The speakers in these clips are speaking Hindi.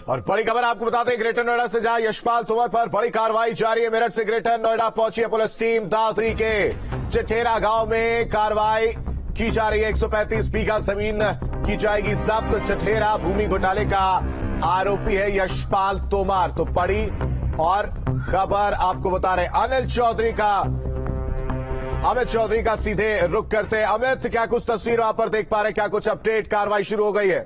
और बड़ी खबर आपको बताते हैं ग्रेटर नोएडा से, जहां यशपाल तोमर पर बड़ी कार्रवाई जारी है। मेरठ से ग्रेटर नोएडा पहुंची है पुलिस टीम। दादरी के चिठेरा गांव में कार्रवाई की जा रही है। 135 बीघा जमीन की जाएगी जब्त। चिठेरा भूमि घोटाले का आरोपी है यशपाल तोमर। तो बड़ी और खबर आपको बता रहे अमित चौधरी का सीधे रुख करते हैं। अमित, क्या कुछ तस्वीर वहां पर देख पा रहे हैं? क्या कुछ अपडेट? कार्रवाई शुरू हो गई है?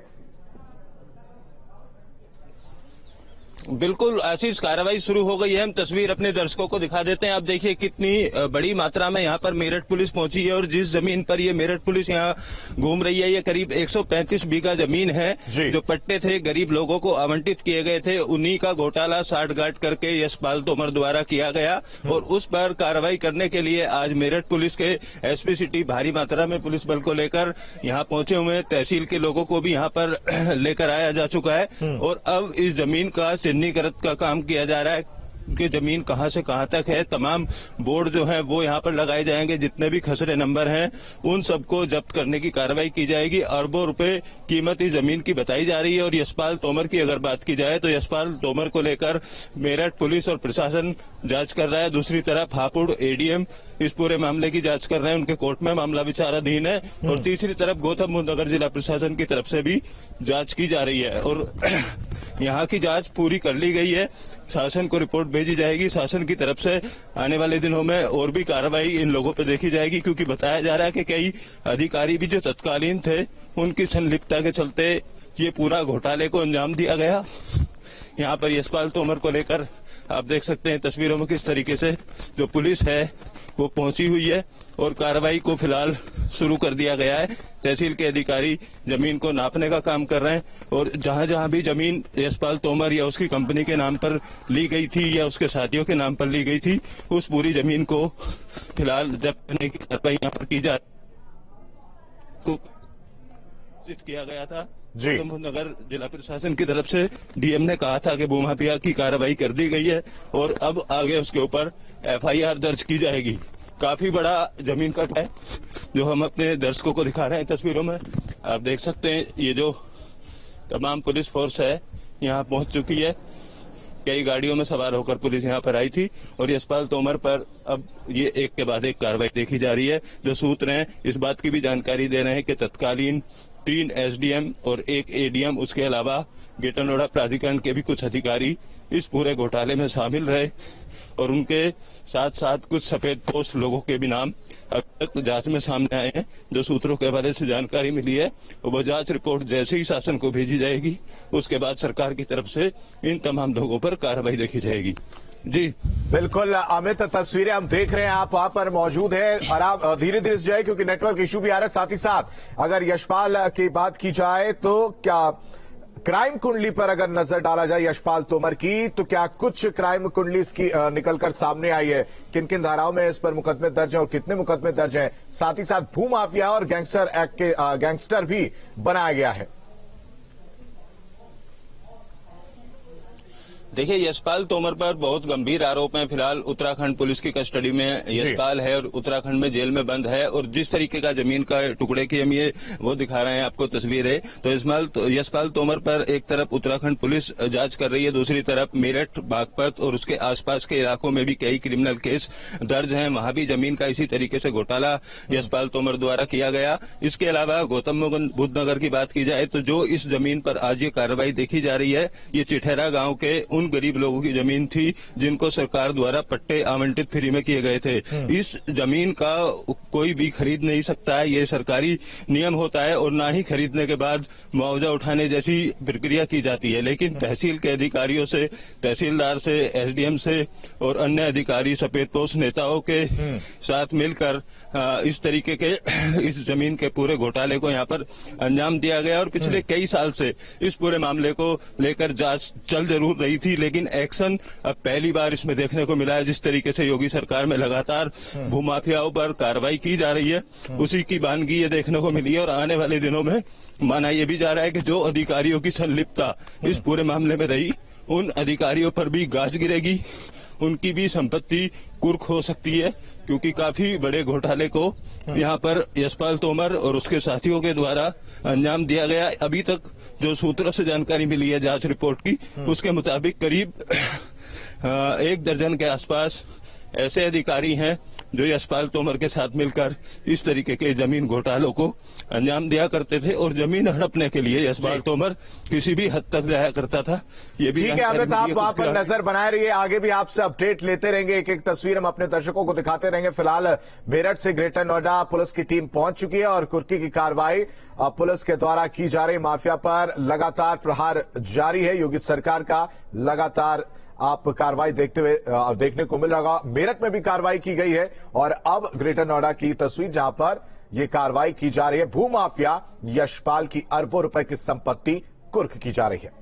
बिल्कुल आशीष, कार्रवाई शुरू हो गई है। हम तस्वीर अपने दर्शकों को दिखा देते हैं। आप देखिए कितनी बड़ी मात्रा में यहाँ पर मेरठ पुलिस पहुंची है और जिस जमीन पर ये मेरठ पुलिस यहाँ घूम रही है, ये करीब 135 बीघा जमीन है। जो पट्टे थे गरीब लोगों को आवंटित किए गए थे, उन्हीं का घोटाला साठगांठ करके यशपाल तोमर द्वारा किया गया और उस पर कार्रवाई करने के लिए आज मेरठ पुलिस के एसपी सिटी भारी मात्रा में पुलिस बल को लेकर यहाँ पहुंचे हुए हैं। तहसील के लोगों को भी यहाँ पर लेकर आया जा चुका है और अब इस जमीन का चिन्हीकरण का काम किया जा रहा है कि जमीन कहां से कहां तक है। तमाम बोर्ड जो है वो यहां पर लगाए जाएंगे। जितने भी खसरे नंबर हैं उन सबको जब्त करने की कार्रवाई की जाएगी। अरबों रुपए कीमत इस जमीन की बताई जा रही है। और यशपाल तोमर की अगर बात की जाए तो यशपाल तोमर को लेकर मेरठ पुलिस और प्रशासन जांच कर रहा है। दूसरी तरफ हापुड़ एडीएम इस पूरे मामले की जांच कर रहे हैं, उनके कोर्ट में मामला विचाराधीन है। और तीसरी तरफ गौतम बुद्ध नगर जिला प्रशासन की तरफ से भी जांच की जा रही है और यहाँ की जांच पूरी कर ली गई है। शासन को रिपोर्ट भेजी जाएगी। शासन की तरफ से आने वाले दिनों में और भी कार्रवाई इन लोगों पर देखी जाएगी, क्योंकि बताया जा रहा है कि कई अधिकारी भी जो तत्कालीन थे उनकी संलिप्तता के चलते ये पूरा घोटाले को अंजाम दिया गया। यहाँ पर यशपाल तोमर को लेकर आप देख सकते हैं तस्वीरों में किस तरीके से जो पुलिस है वो पहुंची हुई है और कार्रवाई को फिलहाल शुरू कर दिया गया है। तहसील के अधिकारी जमीन को नापने का काम कर रहे हैं और जहां जहां भी जमीन यशपाल तोमर या उसकी कंपनी के नाम पर ली गई थी या उसके साथियों के नाम पर ली गई थी, उस पूरी जमीन को फिलहाल जब्त करने की कार्रवाई यहाँ पर की जा किया गया था। गौतम नगर जिला प्रशासन की तरफ से डीएम ने कहा था कि भूमाफिया की कार्रवाई कर दी गई है और अब आगे उसके ऊपर एफआईआर दर्ज की जाएगी। काफी बड़ा जमीन कट है जो हम अपने दर्शकों को दिखा रहे हैं तस्वीरों में। आप देख सकते हैं ये जो तमाम पुलिस फोर्स है यहाँ पहुंच चुकी है। कई गाड़ियों में सवार होकर पुलिस यहाँ पर आई थी और यशपाल तोमर पर अब ये एक के बाद एक कार्रवाई देखी जा रही है। जो सूत्र हैं इस बात की भी जानकारी दे रहे हैं कि तत्कालीन 3 एसडीएम और 1 एडीएम, उसके अलावा ग्रेटर नोएडा प्राधिकरण के भी कुछ अधिकारी इस पूरे घोटाले में शामिल रहे और उनके साथ साथ कुछ सफेद पोस्ट लोगों के भी नाम अब तक जांच में सामने आए हैं। जो सूत्रों के हवाले से जानकारी मिली है वो जांच रिपोर्ट जैसे ही शासन को भेजी जाएगी उसके बाद सरकार की तरफ से इन तमाम लोगों पर कार्रवाई देखी जाएगी। जी बिल्कुल अमित, तस्वीरें हम देख रहे हैं, आप वहां पर मौजूद हैं और आप धीरे धीरे से जाए क्योंकि नेटवर्क इशू भी आ रहा है। साथ ही साथ अगर यशपाल की बात की जाए तो क्या क्राइम कुंडली पर अगर नजर डाला जाए यशपाल तोमर की, तो क्या कुछ क्राइम कुंडली इसकी निकलकर सामने आई है? किन किन धाराओं में इस पर मुकदमे दर्ज हैं और कितने मुकदमे दर्ज हैं? साथ ही साथ भूमाफिया और गैंगस्टर एक्ट के गैंगस्टर भी बनाया गया है। देखिए, यशपाल तोमर पर बहुत गंभीर आरोप हैं। फिलहाल उत्तराखंड पुलिस की कस्टडी में यशपाल है और उत्तराखंड में जेल में बंद है और जिस तरीके का जमीन का टुकड़े की हम ये वो दिखा रहे हैं आपको तस्वीरें, तो यशपाल तोमर पर एक तरफ उत्तराखंड पुलिस जांच कर रही है, दूसरी तरफ मेरठ, बागपत और उसके आसपास के इलाकों में भी कई क्रिमिनल केस दर्ज हैं। वहां भी जमीन का इसी तरीके से घोटाला यशपाल तोमर द्वारा किया गया। इसके अलावा गौतम बुद्ध नगर की बात की जाए तो जो इस जमीन पर आज ये कार्रवाई देखी जा रही है, ये चिठेरा गांव के उन गरीब लोगों की जमीन थी जिनको सरकार द्वारा पट्टे आवंटित फ्री में किए गए थे। इस जमीन का कोई भी खरीद नहीं सकता है, ये सरकारी नियम होता है और ना ही खरीदने के बाद मुआवजा उठाने जैसी प्रक्रिया की जाती है। लेकिन तहसील के अधिकारियों से, तहसीलदार से, एसडीएम से और अन्य अधिकारी सफेदपोश नेताओं के साथ मिलकर इस तरीके के इस जमीन के पूरे घोटाले को यहाँ पर अंजाम दिया गया और पिछले कई साल से इस पूरे मामले को लेकर जांच चल जरूर रही थी, लेकिन एक्शन अब पहली बार इसमें देखने को मिला है। जिस तरीके से योगी सरकार में लगातार भूमाफियाओं पर कार्रवाई की जा रही है, उसी की वानगी ये देखने को मिली है और आने वाले दिनों में माना यह भी जा रहा है कि जो अधिकारियों की संलिप्तता इस पूरे मामले में रही, उन अधिकारियों पर भी गाज गिरेगी, उनकी भी संपत्ति कुर्क हो सकती है, क्योंकि काफी बड़े घोटाले को यहाँ पर यशपाल तोमर और उसके साथियों के द्वारा अंजाम दिया गया। अभी तक जो सूत्रों से जानकारी मिली है जांच रिपोर्ट की, उसके मुताबिक करीब 1 दर्जन के आसपास ऐसे अधिकारी हैं जो यशपाल तोमर के साथ मिलकर इस तरीके के जमीन घोटालों को अंजाम दिया करते थे, और जमीन हड़पने के लिए यशपाल तोमर किसी भी हद तक जाया करता था। ये भी ठीक है अमित, आप वहां पर नजर बनाए रहिए, आगे भी आपसे अपडेट लेते रहेंगे, एक एक तस्वीर हम अपने दर्शकों को दिखाते रहेंगे। फिलहाल मेरठ से ग्रेटर नोएडा पुलिस की टीम पहुंच चुकी है और कुर्की की कार्रवाई पुलिस के द्वारा की जा रही माफिया पर लगातार प्रहार जारी है। योगी सरकार का लगातार आप कार्रवाई देखने को मिल रहा होगा। मेरठ में भी कार्रवाई की गई है और अब ग्रेटर नोएडा की तस्वीर जहां पर यह कार्रवाई की जा रही है। भूमाफिया यशपाल की अरबों रुपए की संपत्ति कुर्क की जा रही है।